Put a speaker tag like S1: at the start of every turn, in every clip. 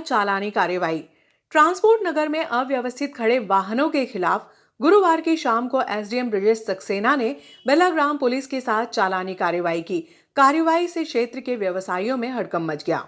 S1: चालानी कार्रवाई। ट्रांसपोर्ट नगर में अव्यवस्थित खड़े वाहनों के खिलाफ गुरुवार की शाम को एसडीएम ब्रजेश सक्सेना ने बेलाग्राम पुलिस के साथ चालानी कार्रवाई की। कार्रवाई से क्षेत्र के व्यवसायियों में हड़कंप मच गया।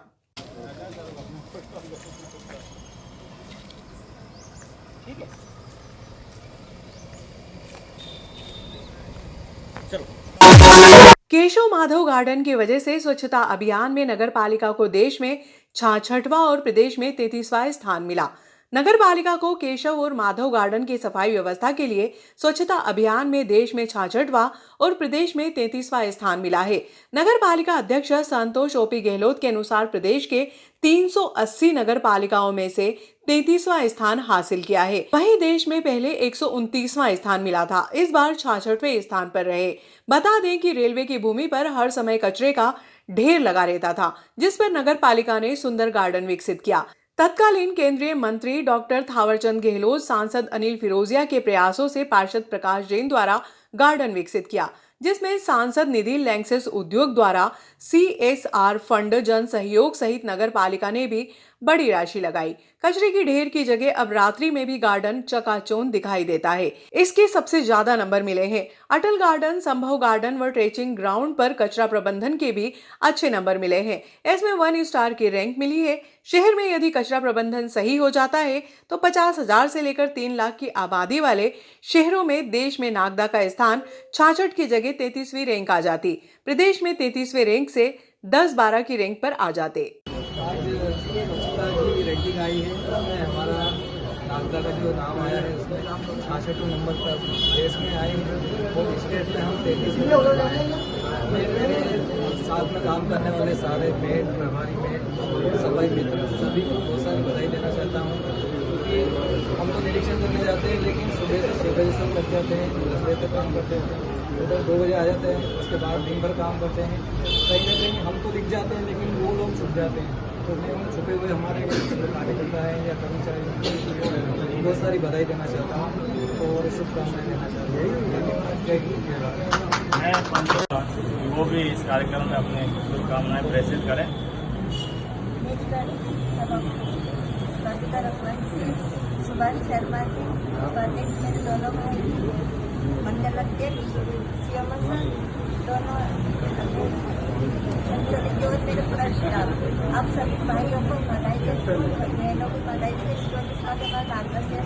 S1: केशव माधव गार्डन की वजह से स्वच्छता अभियान में नगर पालिका को देश में 66वां और प्रदेश में 33वां स्थान मिला। नगर पालिका को केशव और माधव गार्डन की सफाई व्यवस्था के लिए स्वच्छता अभियान में देश में 66वां और प्रदेश में 33वां स्थान मिला है। नगर पालिका अध्यक्ष संतोष ओपी गहलोत के अनुसार प्रदेश के 380 नगर पालिकाओं में से 33वां स्थान हासिल किया है। वहीं देश में पहले 129वां स्थान मिला था, इस बार 66वें स्थान पर रहे। बता दें कि रेलवे की भूमि पर हर समय कचरे का ढेर लगा रहता था, जिस पर नगर पालिका ने सुंदर गार्डन विकसित किया। तत्कालीन केंद्रीय मंत्री डॉक्टर थावरचंद गहलोत, सांसद अनिल फिरोजिया के प्रयासों से पार्षद प्रकाश जैन द्वारा गार्डन विकसित किया, जिसमें सांसद निधि लैंक्सेस उद्योग द्वारा CSR फंड, जन सहयोग सहित नगर पालिका ने भी बड़ी राशि लगाई। कचरे की ढेर की जगह अब रात्रि में भी गार्डन चकाचौंध दिखाई देता है। इसके सबसे ज्यादा नंबर मिले हैं अटल गार्डन, संभव गार्डन व ट्रेचिंग ग्राउंड पर कचरा प्रबंधन के भी अच्छे नंबर मिले हैं। इसमें 1 स्टार की रैंक मिली है। शहर में यदि कचरा प्रबंधन सही हो जाता है तो 50,000 से लेकर 3 लाख की आबादी वाले शहरों में देश में नागदा का स्थान 66 की जगह 33वीं रैंक आ जाती। प्रदेश में 33वें रैंक से 10-12 की रैंक पर आ जाते।
S2: स्वच्छता की रैंकिंग आई है, उसमें हमारा नागदा का जो नाम आया है उसमें 66 नंबर पर देश में आए हैं और स्टेट में हम 33वें नंबर पर आए हैं। मेरे साथ में काम करने वाले सारे मेड, प्रभारी मेड, सफाई मित्र सभी को बहुत सारी बधाई देना चाहता हूँ, क्योंकि हम तो निरीक्षण करने जाते हैं लेकिन सुबह से 6 बजे से लग जाते हैं, 10 बजे तक काम करते हैं, उधर 2 बजे आ जाते हैं, उसके बाद दिन भर काम करते हैं। कहीं ना कहीं हम तो दिख जाते हैं लेकिन वो लोग छुप जाते हैं, तो मैं उन छुपे हुए हमारे कार्यकर्ता है या कर्मचारी बहुत सारी बधाई देना चाहता हूँ और शुभकामनाएं देना चाहता हूँ।
S3: वो भी इस कार्यक्रम में अपनी शुभकामनाएं प्रेषित करें।
S4: सुभाष शर्मा जी, उपाध्यक्ष मेरे दोनों भाई, मंडल अध्यक्ष श्यामा सर, दोनों और मेरे पूरा स्टाफ, आप सभी भाइयों को बधाई देती हूँ, बहनों को बधाई देती हूँ। के साथ हमारा नागदा से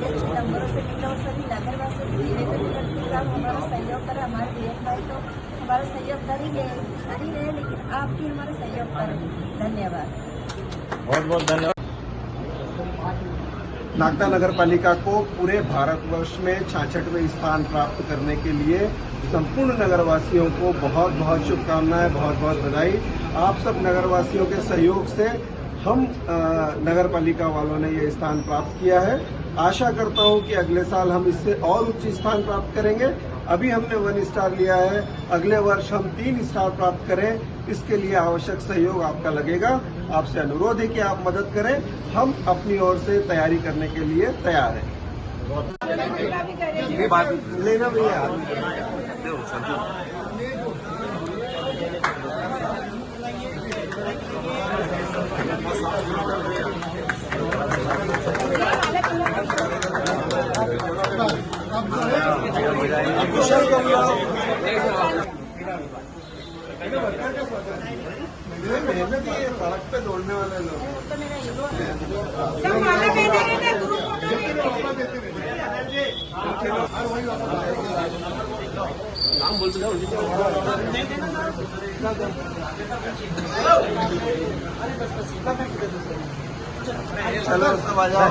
S4: अच्छे नंबरों से मिला और सभी नगरवासियों से निवेदन करती हूँ, आप हमारा सहयोग करें। हमारे बहन भाई तो हमारा सहयोग कर ही रहे, लेकिन आप भी हमारा सहयोग करें। धन्यवाद,
S3: बहुत बहुत धन्यवाद।
S5: नागदा नगर पालिका को पूरे भारतवर्ष में 66वें स्थान प्राप्त करने के लिए संपूर्ण नगरवासियों को बहुत बहुत शुभकामनाएं, बहुत बहुत बधाई। आप सब नगरवासियों के सहयोग से हम नगर पालिका वालों ने ये स्थान प्राप्त किया है। आशा करता हूं कि अगले साल हम इससे और उच्च स्थान प्राप्त करेंगे। अभी हमने 1 स्टार लिया है, अगले वर्ष हम 3 स्टार प्राप्त करें, इसके लिए आवश्यक सहयोग आपका लगेगा। आपसे अनुरोध है कि आप मदद करें, हम अपनी ओर से तैयारी करने के लिए तैयार हैं। लेना भैया मेहनत ही सड़क पे दौड़ने वाले लोग नाम बोल चलो सब आ जाओ।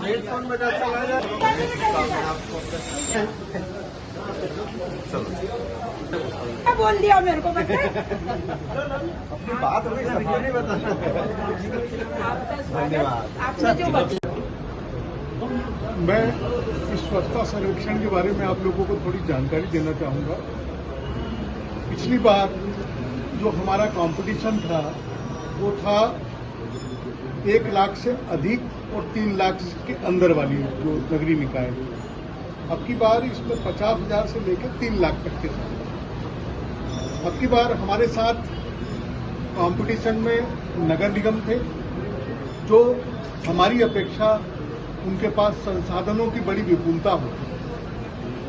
S5: प्लेटफॉर्म में चला जाए।
S4: बोल दिया मेरे को
S5: अपनी बात होगी, सबको नहीं बताना। धन्यवाद।
S6: मैं इस स्वच्छता सर्वेक्षण के बारे में आप लोगों को थोड़ी जानकारी देना चाहूँगा। पिछली बार जो हमारा कंपटीशन था वो था 1 लाख से अधिक और 3 लाख के अंदर वाली जो नगरीय निकाय। अब की बार इसमें 50,000 से लेकर 3 लाख तक के साथ। अब की बार हमारे साथ कंपटीशन में नगर निगम थे, जो हमारी अपेक्षा उनके पास संसाधनों की बड़ी विपुलता होती है,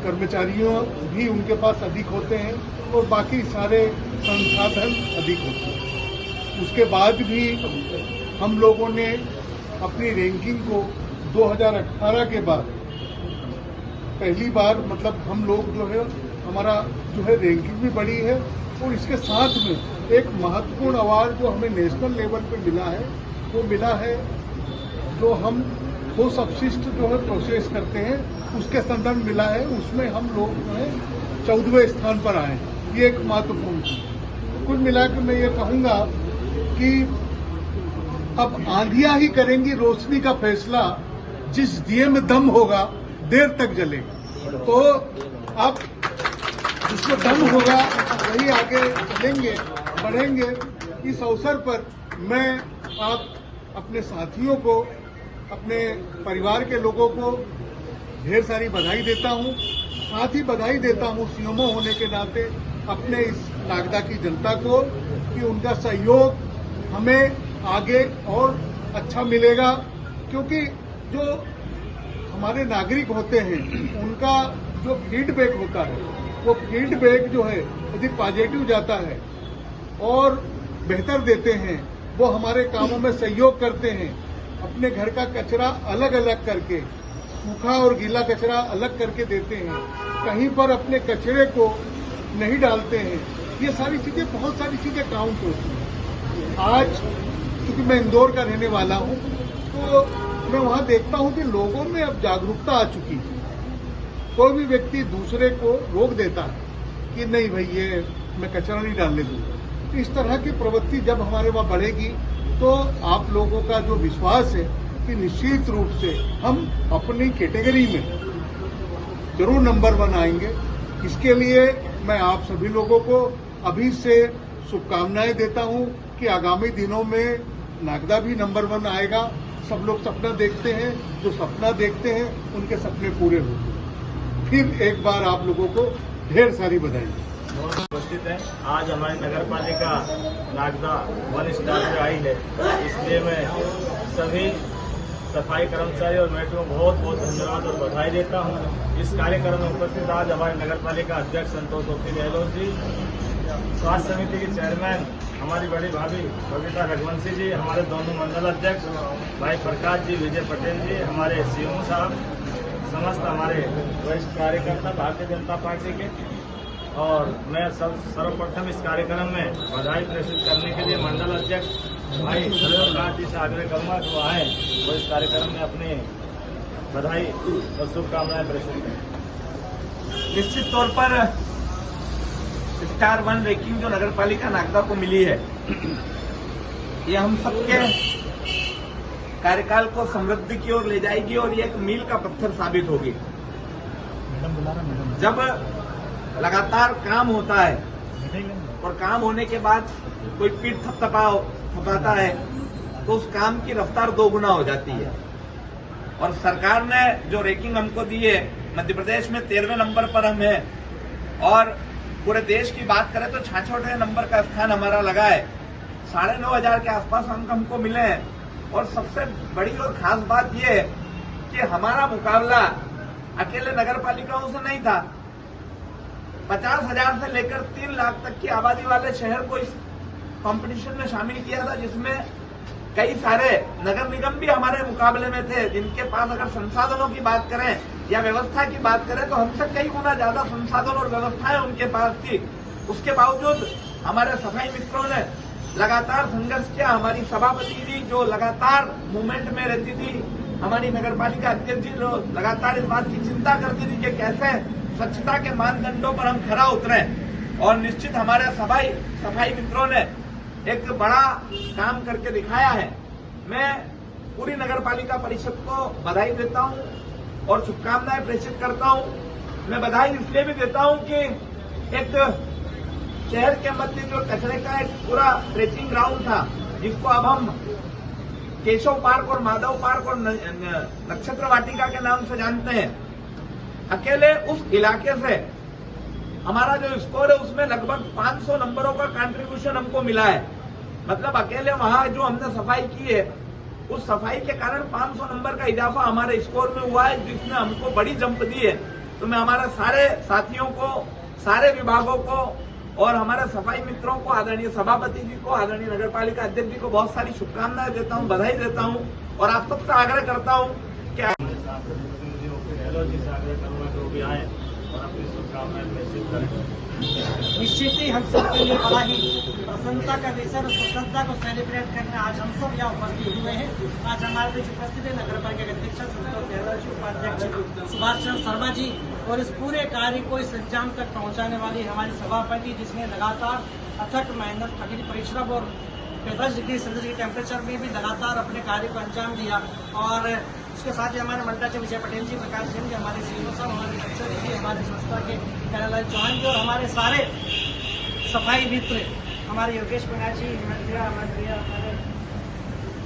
S6: कर्मचारियों भी उनके पास अधिक होते हैं और बाकी सारे संसाधन अधिक होते हैं। उसके बाद भी हम लोगों ने अपनी रैंकिंग को 2018 के बाद पहली बार, मतलब हम लोग जो है, हमारा जो है रैंकिंग भी बढ़ी है और इसके साथ में एक महत्वपूर्ण अवार्ड जो हमें नेशनल लेवल पे मिला है, वो मिला है जो हम ठोस अपशिष्ट जो है प्रोसेस करते हैं, उसके संदर्भ मिला है। उसमें हम लोग जो है 14वें स्थान पर आए। ये एक महत्वपूर्ण चीज। कुल मिलाकर मैं ये कहूंगा कि अब आंधियां ही करेंगी रोशनी का फैसला, जिस दिए में दम होगा देर तक जलेगा। तो अब जिसमें दम होगा वही आगे चलेंगे, बढ़ेंगे। इस अवसर पर मैं आप अपने साथियों को, अपने परिवार के लोगों को ढेर सारी बधाई देता हूं। साथ ही बधाई देता हूं सीएमओ होने के नाते अपने इस नागदा की जनता को कि उनका सहयोग हमें आगे और अच्छा मिलेगा, क्योंकि जो हमारे नागरिक होते हैं उनका जो फीडबैक होता है, वो फीडबैक जो है यदि पॉजिटिव जाता है और बेहतर देते हैं, वो हमारे कामों में सहयोग करते हैं। अपने घर का कचरा अलग अलग करके, सूखा और गीला कचरा अलग करके देते हैं, कहीं पर अपने कचरे को नहीं डालते हैं। ये सारी चीजें, बहुत सारी चीजें काउंट होती हैं। आज क्योंकि मैं इंदौर का रहने वाला हूं, तो मैं वहां देखता हूं कि लोगों में अब जागरूकता आ चुकी है। कोई भी व्यक्ति दूसरे को रोक देता है कि नहीं भाई, ये मैं कचरा नहीं डालने दूंगा। इस तरह की प्रवृत्ति जब हमारे वहां बढ़ेगी तो आप लोगों का जो विश्वास है कि निश्चित रूप से हम अपनी कैटेगरी में जरूर नंबर 1 आएंगे। इसके लिए मैं आप सभी लोगों को अभी से शुभकामनाएं देता हूं कि आगामी दिनों में नागदा भी नंबर 1 आएगा। सब लोग सपना देखते हैं, जो सपना देखते हैं उनके सपने पूरे होंगे। फिर एक बार आप लोगों को ढेर सारी बधाई।
S3: उपस्थित है। आज हमारी नगर पालिका नागदा 1 स्टार पे आई है, इसलिए मैं सभी सफाई कर्मचारी और मेट्रो को बहुत बहुत धन्यवाद और बधाई देता हूं। इस कार्यक्रम में उपस्थित आज हमारे नगर पालिका अध्यक्ष संतोष गहलोत जी, स्वास्थ्य समिति के चेयरमैन हमारी बड़ी भाभी बबीता रघुवंशी जी, हमारे दोनों मंडल अध्यक्ष भाई प्रकाश जी, विजय पटेल जी, हमारे सीएमओ साहब, समस्त हमारे वरिष्ठ कार्यकर्ता भारतीय जनता पार्टी के। और मैं सर्वप्रथम इस कार्यक्रम में बधाई प्रेषित करने के लिए मंडल अध्यक्ष भाई प्रकाश जी से आग्रह करूंगा कि वो आए और इस कार्यक्रम में अपने बधाई और शुभकामनाएं प्रेषित करें।
S7: निश्चित तौर पर स्टार 1 रैंकिंग जो नगर पालिका नागदा को मिली है, ये हम सबके कार्यकाल को समृद्धि की ओर ले जाएगी और ये एक मील का पत्थर साबित होगी। जब लगातार काम होता है और काम होने के बाद कोई पीठ थपथपाता है तो उस काम की रफ्तार 2 गुना हो जाती है। और सरकार ने जो रैंकिंग हमको दी है, मध्य प्रदेश में 13वें नंबर पर हम हैं और पूरे देश की बात करें तो 66वें नंबर का स्थान हमारा लगा है। 9,500 के आसपास अंक हमको मिले हैं। और सबसे बड़ी और खास बात यह है कि हमारा मुकाबला अकेले नगर पालिकाओं से नहीं था। 50,000 से लेकर 3 लाख तक की आबादी वाले शहर को इस कंपटीशन में शामिल किया था, जिसमें कई सारे नगर निगम भी हमारे मुकाबले में थे, जिनके पास अगर संसाधनों की बात करें या व्यवस्था की बात करें तो हमसे कई गुना ज्यादा संसाधन और व्यवस्थाएं उनके पास थी। उसके बावजूद हमारे सफाई मित्रों ने लगातार संघर्ष किया। हमारी सभापति जी जो लगातार मूवमेंट में रहती थी, हमारी नगर पालिका अध्यक्ष जी जो लगातार इस बात की चिंता करती थी कि कैसे स्वच्छता के मानदंडों पर हम खरा उतरे। और निश्चित हमारे सफाई मित्रों ने एक बड़ा काम करके दिखाया है। मैं पूरी नगर पालिका परिषद को बधाई देता हूं और शुभकामनाएं प्रेषित करता हूं। मैं बधाई इसलिए भी देता हूं कि एक शहर के मध्य जो कचरे का एक पूरा ट्रेचिंग ग्राउंड था, जिसको अब हम केशव पार्क और माधव पार्क और नक्षत्र वाटिका के नाम से जानते हैं, अकेले उस इलाके से हमारा जो स्कोर है उसमें लगभग 500 नंबरों का कंट्रीब्यूशन हमको मिला है। मतलब अकेले वहां जो हमने सफाई की है उस सफाई के कारण 500 नंबर का इजाफा हमारे स्कोर में हुआ है, जिसने हमको बड़ी जंप दी है। तो मैं हमारे सारे साथियों को, सारे विभागों को और हमारे सफाई मित्रों को, आदरणीय सभापति जी को, आदरणीय नगर पालिका अध्यक्ष जी को बहुत सारी शुभकामनाएं देता हूं, बधाई देता हूं और आप सबसे आग्रह करता हूं कि
S3: एलर्जी से आग्रह करूंगा कि वो भी आए और अपनी शुभकामनाएं प्रेषित करें।
S8: निश्चित ही हम सबके लिए बड़ा ही प्रसन्नता का विषय और स्वतंत्रता को सेलिब्रेट करने आज हम सब यहाँ उपस्थित हुए हैं। आज हमारे बीच उपस्थित है नगर पालिका के अध्यक्ष संतोष गहलोत जी, उपाध्यक्ष सुभाष चंद्र शर्मा जी और इस पूरे कार्य को इस अंजाम तक पहुँचाने वाली हमारे सभापति, जिसने लगातार अथक मेहनत, कठिन परिश्रम और 45 डिग्री सेल्सियस के टेम्परेचर में भी लगातार अपने कार्य को अंजाम दिया। और उसके साथ ही हमारे मंडलाध्यक्ष विजय पटेल जी, प्रकाश सिंह जी, हमारे सीओ साहब, हमारे कक्षर जी, हमारे संस्था के कन्हैयालाल चौहान जी और हमारे सारे सफाई मित्र, हमारे योगेश मीणा जी, हिम्मत भैया, हमारे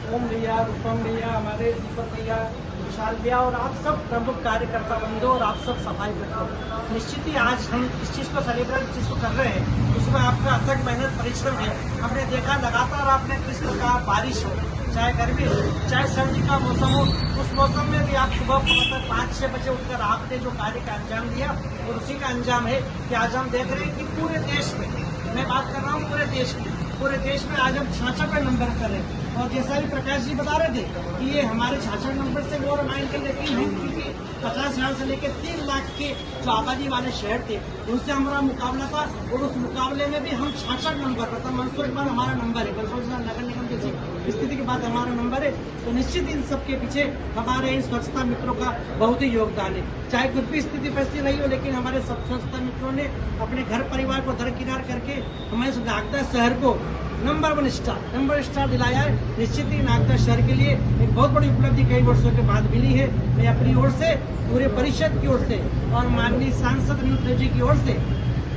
S8: ओम भैया, रूपम भैया, हमारे दीपक भैया, विशाल भैया और आप सब प्रमुख कार्यकर्ता बंधु और आप सब सफाई मित्रों, निश्चित ही आज हम इस चीज़ को सेलिब्रेट जिसको कर रहे हैं उसमें आपका अथक मेहनत, परिश्रम है। हमने देखा लगातार आपने किस प्रकार बारिश हो, चाहे गर्मी हो, चाहे सर्दी का मौसम हो, उस मौसम में भी आप सुबह मतलब 5-6 बजे उठकर आपने जो कार्य का अंजाम दिया और उसी का अंजाम है कि आज हम देख रहे हैं कि पूरे देश में, मैं बात कर रहा हूँ पूरे देश में आज हम 66 नंबर कर रहे हैं। और जैसा भी प्रकाश जी बता रहे थे कि ये हमारे 66 नंबर से वो रिमाइंड कर लेकिन हम क्योंकि 50,000 से लेकर 3 लाख के जो आबादी वाले शहर थे उनसे हमारा मुकाबला था और उस मुकाबले में भी हम 66 नंबर पर, मंसूर के बाद हमारा नंबर है, बल्कि नगर निगम जैसी स्थिति के बाद हमारा नंबर है। तो निश्चित इन सबके पीछे हमारे इन स्वच्छता मित्रों का बहुत ही योगदान है। चाहे कुछ भी स्थिति वैसी नहीं हो, लेकिन हमारे सब स्वच्छता मित्रों ने अपने घर परिवार को दरकिनार करके हमारे नागदा शहर को नंबर 1 स्टार दिलाया है। निश्चित ही नागदा शहर के लिए एक बहुत बड़ी उपलब्धि कई वर्षों के बाद मिली है। मैं अपनी ओर से, पूरे परिषद की ओर से और माननीय सांसद नीलू जी की ओर से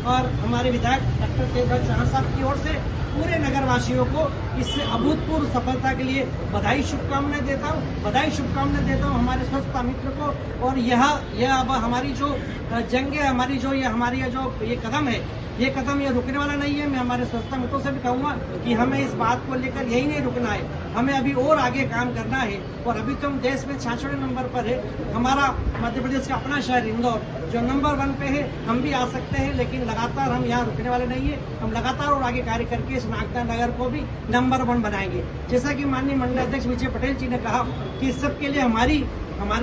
S8: और हमारे विधायक डॉक्टर तेजपाल चौहान साहब की ओर से पूरे नगरवासियों को इससे अभूतपूर्व सफलता के लिए बधाई शुभकामनाएं देता हूं हमारे स्वच्छता मित्र को। और यह अब हमारी जो जंग है, हमारी जो ये कदम है, ये कदम ये रुकने वाला नहीं है। मैं हमारे स्वच्छता मित्रों से भी कहूँगा कि हमें इस बात को लेकर यही नहीं रुकना है, हमें अभी और आगे काम करना है। और अभी तो हम देश में 66 नंबर पर है। हमारा मध्य प्रदेश का अपना शहर इंदौर जो नंबर 1 पे है, हम भी आ सकते हैं, लेकिन लगातार हम यहाँ रुकने वाले नहीं है। हम लगातार और आगे कार्य करके इस नागदा नगर को भी नंबर 1 बनाएंगे। जैसा कि माननीय मंडलाध्यक्ष विजय पटेल जी ने कहा कि इस सब के लिए हमारे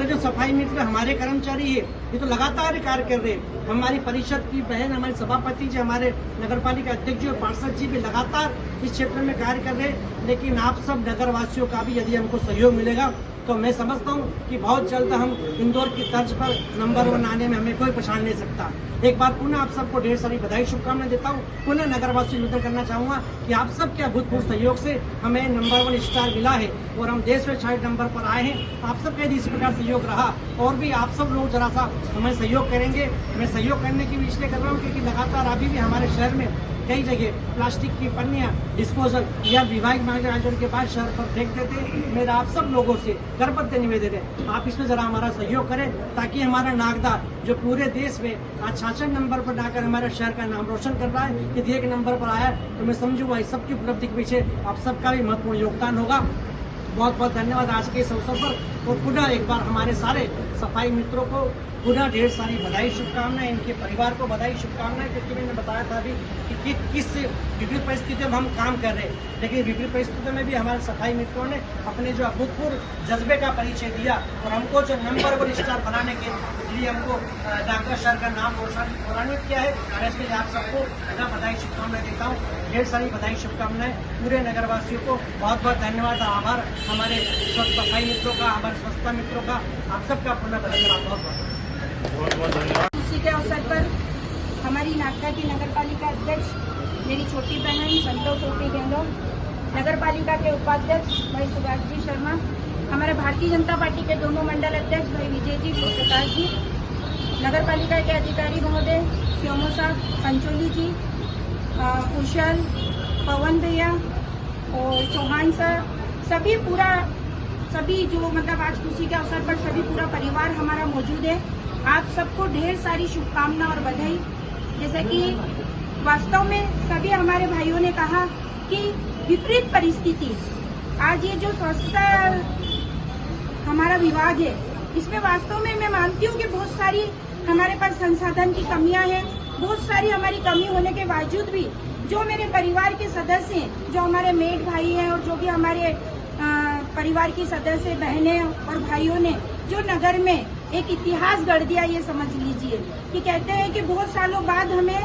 S8: जो सफाई मित्र, हमारे कर्मचारी है, ये तो लगातार कार्य कर रहे हैं। हमारी परिषद की बहन, हमारे सभापति जी, हमारे नगर पालिका अध्यक्ष जी और पार्षद जी भी लगातार इस क्षेत्र में कार्य कर रहे हैं। लेकिन आप सब नगरवासियों का भी यदि हमको सहयोग मिलेगा तो मैं समझता हूँ कि बहुत जल्द हम इंदौर की तर्ज पर नंबर 1 आने में हमें कोई पछाड़ नहीं सकता। एक बार पुनः आप सबको ढेर सारी बधाई शुभकामनाएं देता हूँ। पुनः नगरवासियों निवेदन करना चाहूँगा कि आप सबके अभूतपूर्व सहयोग से हमें नंबर 1 स्टार मिला है और हम देश में 66 नंबर पर आए हैं। आप सबका यदि इस प्रकार सहयोग रहा और भी आप सब लोग जरा सा हमें सहयोग करेंगे। मैं सहयोग करने की भी इसलिए कर रहा हूँ क्योंकि लगातार अभी भी हमारे शहर में कई जगह प्लास्टिक की पन्नियां डिस्पोजल या विभाग महाजन के बाद शहर पर फेंक देते हैं। मेरा आप सब लोगों से करबद्ध निवेदन है, आप इसमें जरा हमारा सहयोग करें ताकि हमारा नागदा जो पूरे देश में आज 66 नंबर पर आकर हमारे शहर का नाम रोशन कर रहा है, यदि 1 नंबर पर आया तो मैं समझूंगा इस सबकी उपलब्धि के पीछे आप सबका भी महत्वपूर्ण योगदान होगा। बहुत बहुत धन्यवाद आज के इस अवसर पर। और पुनः एक बार हमारे सारे सफाई मित्रों को पुनः ढेर सारी बधाई शुभकामनाएं, इनके परिवार को बधाई शुभकामनाएं, क्योंकि मैंने बताया था अभी कि किस विपरीत परिस्थितियों में हम काम कर रहे हैं, लेकिन विपरीत परिस्थितियों में भी हमारे सफाई मित्रों ने अपने जो अभूतपूर्व जज्बे का परिचय दिया और हमको जो नंबर 1 स्टार बनाने के लिए हमको नागदा शहर का नाम गौरवान्वित किया है। मैं इसके लिए आप सबको बधाई शुभकामनाएं देता हूँ, ढेर सारी बधाई शुभकामनाएं। पूरे नगरवासियों को बहुत बहुत धन्यवाद, आभार हमारे सफाई मित्रों का, हमारे स्वच्छता मित्रों का, आप सबका पुनः धन्यवाद, बहुत बहुत धन्यवाद।
S9: खुशी के अवसर पर हमारी नागदा की नगर पालिका अध्यक्ष मेरी छोटी बहन संतोष गहलोत, नगर पालिका के उपाध्यक्ष भाई सुभाष जी शर्मा, हमारे भारतीय जनता पार्टी के दोनों मंडल अध्यक्ष भाई विजय जी और प्रकाश जी, नगर पालिका के अधिकारी महोदय श्योमो साहब, पंचोली जी, कुशल, पवन भैया और चौहान सर, सभी जो मतलब आज खुशी के अवसर पर सभी पूरा परिवार हमारा मौजूद है। आप सबको ढेर सारी शुभकामना और बधाई। जैसे कि वास्तव में सभी हमारे भाइयों ने कहा कि विपरीत परिस्थिति, आज ये जो स्वच्छता हमारा विभाग है, इसमें वास्तव में मैं मानती हूँ कि बहुत सारी हमारे पास संसाधन की कमियां हैं। बहुत सारी हमारी कमी होने के बावजूद भी जो मेरे परिवार के सदस्य हैं, जो हमारे मेट भाई हैं और जो भी हमारे परिवार की सदस्य बहनें और भाइयों ने जो नगर में एक इतिहास गढ़ दिया, ये समझ लीजिए कि कहते हैं कि बहुत सालों बाद हमें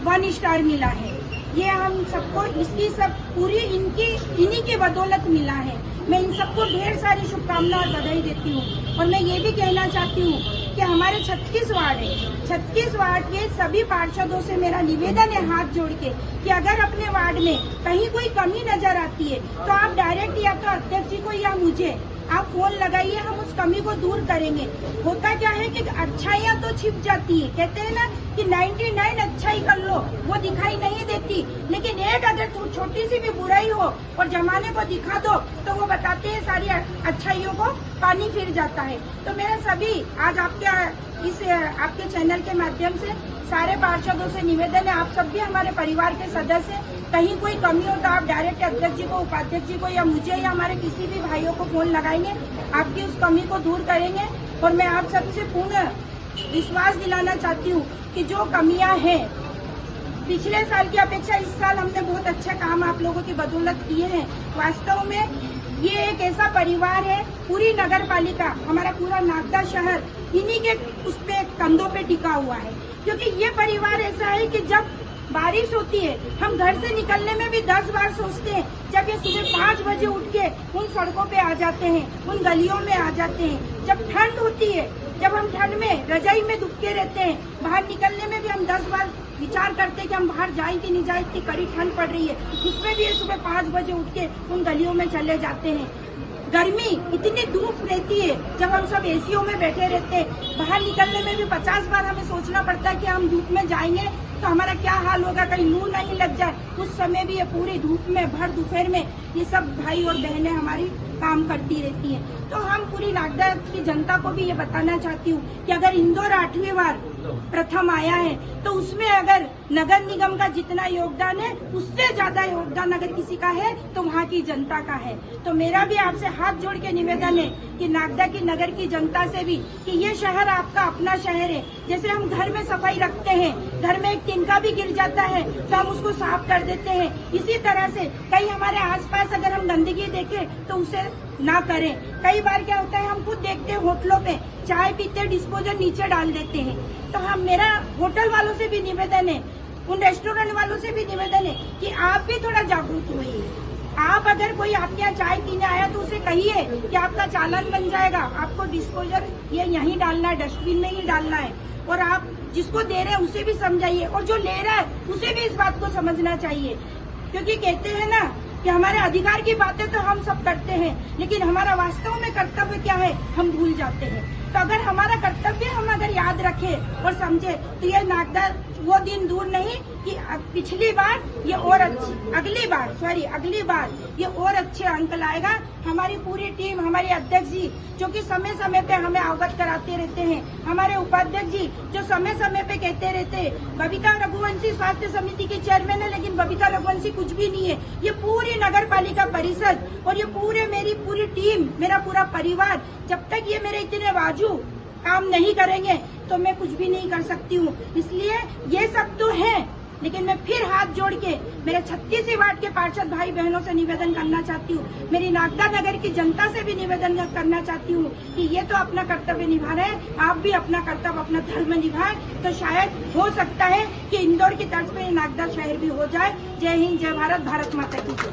S9: 1 स्टार मिला है। ये हम सबको इसकी सब पूरी इन्हीं की बदौलत मिला है। मैं इन सबको ढेर सारी शुभकामना और बधाई देती हूँ। और मैं ये भी कहना चाहती हूँ कि हमारे 36 वार्ड है, 36 वार्ड के सभी पार्षदों से मेरा निवेदन है हाथ जोड़ के कि अगर अपने वार्ड में कहीं कोई कमी नजर आती है तो आप डायरेक्ट या तो अध्यक्ष जी को या मुझे आप फोन लगाइए, हम उस कमी को दूर करेंगे। होता क्या है कि अच्छाइयाँ तो छिप जाती है, कहते हैं ना कि 99 अच्छाई कर लो, वो दिखाई नहीं देती, लेकिन एक अगर छोटी सी भी बुराई हो और जमाने को दिखा दो तो वो बताते हैं सारी अच्छाइयों को पानी फिर जाता है। तो मेरा सभी आज आपके चैनल के माध्यम से सारे पार्षदों से निवेदन है, आप सब भी हमारे परिवार के सदस्य, कहीं कोई कमी हो तो आप डायरेक्ट अध्यक्ष जी को, उपाध्यक्ष जी को या मुझे या हमारे किसी भी भाइयों को फोन लगाएंगे, आपकी उस कमी को दूर करेंगे। और मैं आप सबसे पूर्ण विश्वास दिलाना चाहती हूँ कि जो कमियां हैं पिछले साल की अपेक्षा इस साल हमने बहुत अच्छा काम आप लोगों की बदौलत किए हैं। वास्तव में ये एक ऐसा परिवार है, पूरी नगर पालिका, हमारा पूरा नागदा शहर इन्हीं के उस पे कंधों पे टिका हुआ है। क्योंकि ये परिवार ऐसा है कि जब बारिश होती है हम घर से निकलने में भी 10 बार सोचते हैं। जब ये सुबह 5 बजे उठ के उन सड़कों पे आ जाते हैं, उन गलियों में आ जाते हैं। जब ठंड होती है, जब हम ठंड में रजाई में दुबके रहते हैं, बाहर निकलने में भी हम 10 बार विचार करते हैं कि हम बाहर जाए कि नहीं जाए, इतनी कड़ी ठंड पड़ रही है, उसमें भी ये सुबह 5 बजे उठ के उन गलियों में चले जाते हैं। गर्मी, इतनी धूप रहती है, जब हम सब एसीओ में बैठे रहते हैं, बाहर निकलने में भी 50 बार हमें सोचना पड़ता है कि हम धूप में जाएंगे तो हमारा क्या हाल होगा, कहीं लू नहीं लग जाए। उस समय भी ये पूरी धूप में, भर दोपहर में ये सब भाई और बहनें हमारी काम करती रहती हैं। तो हम पूरी नागदा की जनता को भी ये बताना चाहती हूँ कि अगर इंदौर 8वीं बार प्रथम आया है तो उसमें अगर नगर निगम का जितना योगदान है उससे ज्यादा योगदान अगर किसी का है तो वहाँ की जनता का है। तो मेरा भी आपसे हाथ जोड़ के निवेदन है कि नागदा की नगर की जनता से भी कि ये शहर आपका अपना शहर है। जैसे हम घर में सफाई रखते हैं, घर में एक तिनका भी गिर जाता है तो हम उसको साफ कर देते हैं, इसी तरह से कहीं हमारे आसपास अगर हम गंदगी देखें तो उसे ना करें। कई बार क्या होता है, हम खुद देखते हैं होटलों पे चाय पीते डिस्पोजल नीचे डाल देते हैं। तो हम, मेरा होटल वालों से भी निवेदन है, उन रेस्टोरेंट वालों से भी निवेदन है कि आप भी थोड़ा जागरूक होइए। आप अगर कोई आपके यहाँ चाय पीने आया तो उसे कहिए कि आपका चालान बन जाएगा, आपको डिस्पोजल ये यहीं डालना है, डस्टबिन में ही डालना है। और आप जिसको दे रहे हैं उसे भी समझाइए और जो ले रहा है उसे भी इस बात को समझना चाहिए। क्योंकि कहते हैं ना कि हमारे अधिकार की बातें तो हम सब करते हैं, लेकिन हमारा वास्तव में कर्तव्य क्या है हम भूल जाते हैं। तो अगर हमारा कर्तव्य हम अगर याद रखें और समझे तो ये नागदा वो दिन दूर नहीं कि पिछली बार ये और अगली बार ये और अच्छे अंक लाएगा। हमारी पूरी टीम, हमारे अध्यक्ष जी जो कि समय समय पे हमें अवगत कराते रहते हैं, हमारे उपाध्यक्ष जी जो समय समय पे कहते रहते हैं। बबीता रघुवंशी स्वास्थ्य समिति की चेयरमैन है, लेकिन बबीता रघुवंशी कुछ भी नहीं है। ये पूरी नगर पालिका परिषद और ये मेरी पूरी टीम, मेरा पूरा परिवार, जब तक ये मेरे इतने बाजू काम नहीं करेंगे तो मैं कुछ भी नहीं कर सकती हूँ। इसलिए ये सब तो है, लेकिन मैं फिर हाथ जोड़ के मेरे 36 वार्ड के पार्षद भाई बहनों से निवेदन करना चाहती हूँ, मेरी नागदा नगर की जनता से भी निवेदन करना चाहती हूँ कि ये तो अपना कर्तव्य निभा रहे हैं, आप भी अपना कर्तव्य, अपना धर्म निभाएं तो शायद हो सकता है कि इंदौर की तर्ज पे नागदा शहर भी हो जाए। जय हिंद, जय भारत, भारत माता की जय।